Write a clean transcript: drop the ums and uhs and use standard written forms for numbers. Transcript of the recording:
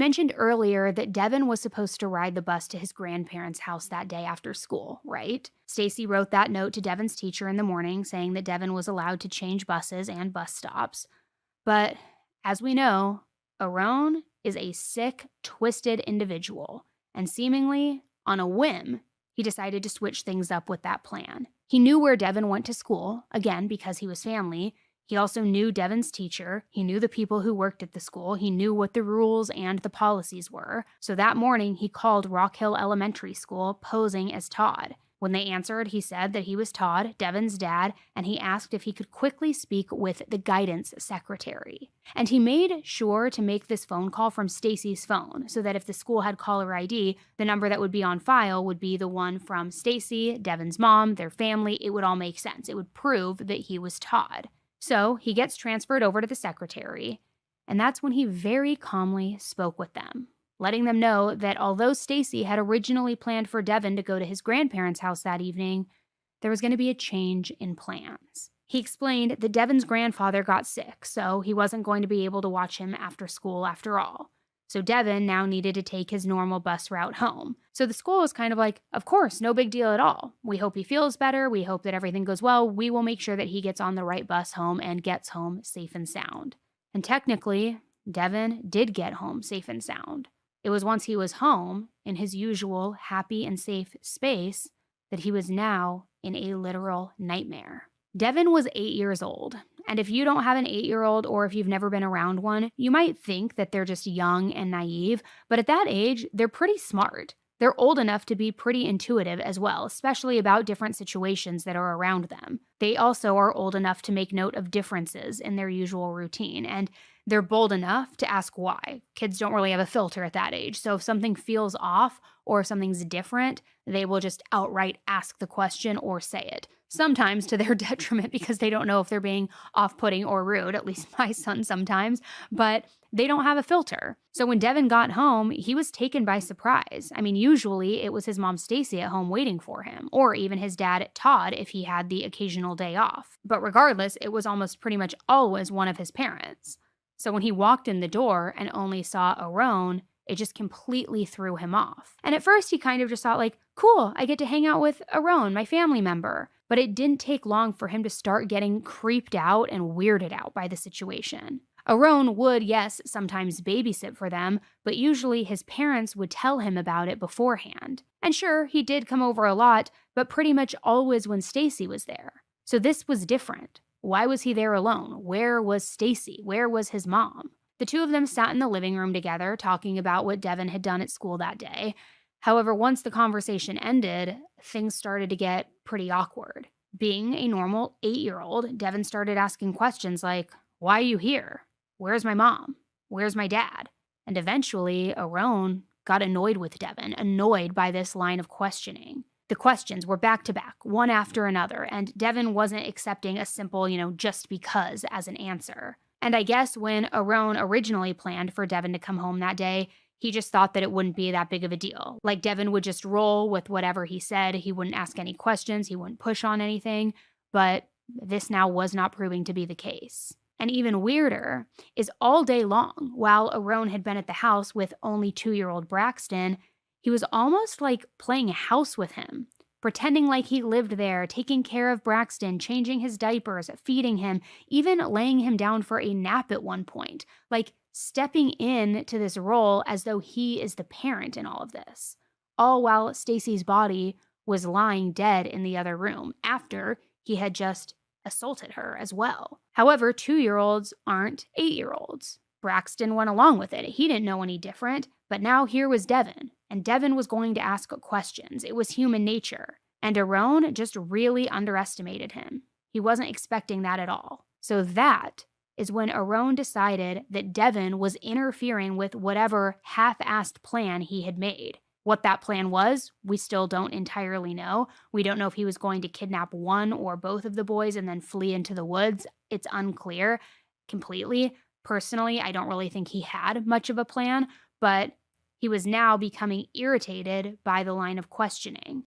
Mentioned earlier that Devon was supposed to ride the bus to his grandparents' house that day after school, right? Stacy wrote that note to Devon's teacher in the morning saying that Devon was allowed to change buses and bus stops. But as we know, Arone is a sick, twisted individual, and seemingly on a whim, he decided to switch things up with that plan. He knew where Devon went to school, again because he was family. He also knew Devon's teacher. He knew the people who worked at the school. He knew what the rules and the policies were. So that morning, he called Rock Hill Elementary School posing as Todd. When they answered, he said that he was Todd, Devon's dad, and he asked if he could quickly speak with the guidance secretary. And he made sure to make this phone call from Stacy's phone so that if the school had caller ID, the number that would be on file would be the one from Stacy, Devon's mom, their family. It would all make sense. It would prove that he was Todd. So he gets transferred over to the secretary, and that's when he very calmly spoke with them, letting them know that although Stacy had originally planned for Devon to go to his grandparents' house that evening, there was going to be a change in plans. He explained that Devon's grandfather got sick, so he wasn't going to be able to watch him after school after all. So Devon now needed to take his normal bus route home. So the school was kind of like, of course, no big deal at all. We hope he feels better. We hope that everything goes well. We will make sure that he gets on the right bus home and gets home safe and sound. And technically, Devon did get home safe and sound. It was once he was home, in his usual happy and safe space, that he was now in a literal nightmare. Devon was 8 years old, and if you don't have an 8-year-old or if you've never been around one, you might think that they're just young and naive, but at that age, they're pretty smart. They're old enough to be pretty intuitive as well, especially about different situations that are around them. They also are old enough to make note of differences in their usual routine, and they're bold enough to ask why. Kids don't really have a filter at that age, so if something feels off or if something's different, they will just outright ask the question or say it. Sometimes to their detriment because they don't know if they're being off-putting or rude, at least my son sometimes, but they don't have a filter. So when Devon got home, he was taken by surprise. I mean, usually it was his mom Stacy at home waiting for him, or even his dad Todd if he had the occasional day off. But regardless, it was almost pretty much always one of his parents. So when he walked in the door and only saw Arone, it just completely threw him off. And at first he kind of just thought like, cool, I get to hang out with Arone, my family member. But it didn't take long for him to start getting creeped out and weirded out by the situation. Arone would, yes, sometimes babysit for them, but usually his parents would tell him about it beforehand. And sure, he did come over a lot, but pretty much always when Stacy was there. So this was different. Why was he there alone? Where was Stacy? Where was his mom? The two of them sat in the living room together, talking about what Devon had done at school that day. However, once the conversation ended, things started to get pretty awkward. Being a normal 8-year-old, Devon started asking questions like, why are you here? Where's my mom? Where's my dad? And eventually, Arone got annoyed with Devon, annoyed by this line of questioning. The questions were back to back, one after another, and Devon wasn't accepting a simple, just because as an answer. And I guess when Arone originally planned for Devon to come home that day, he just thought that it wouldn't be that big of a deal. Like Devon would just roll with whatever he said. He wouldn't ask any questions. He wouldn't push on anything. But this now was not proving to be the case. And even weirder is all day long, while Arone had been at the house with only 2-year-old Braxton, he was almost like playing house with him, pretending like he lived there, taking care of Braxton, changing his diapers, feeding him, even laying him down for a nap at one point, like stepping in to this role as though he is the parent in all of this. All while Stacy's body was lying dead in the other room after he had just assaulted her as well. However, 2-year-olds aren't 8-year-olds. Braxton went along with it. He didn't know any different, but now here was Devon, and Devon was going to ask questions. It was human nature, and Arone just really underestimated him. He wasn't expecting that at all. So that is when Arone decided that Devon was interfering with whatever half-assed plan he had made. What that plan was, we still don't entirely know. We don't know if he was going to kidnap one or both of the boys and then flee into the woods. It's unclear completely. Personally, I don't really think he had much of a plan, but he was now becoming irritated by the line of questioning.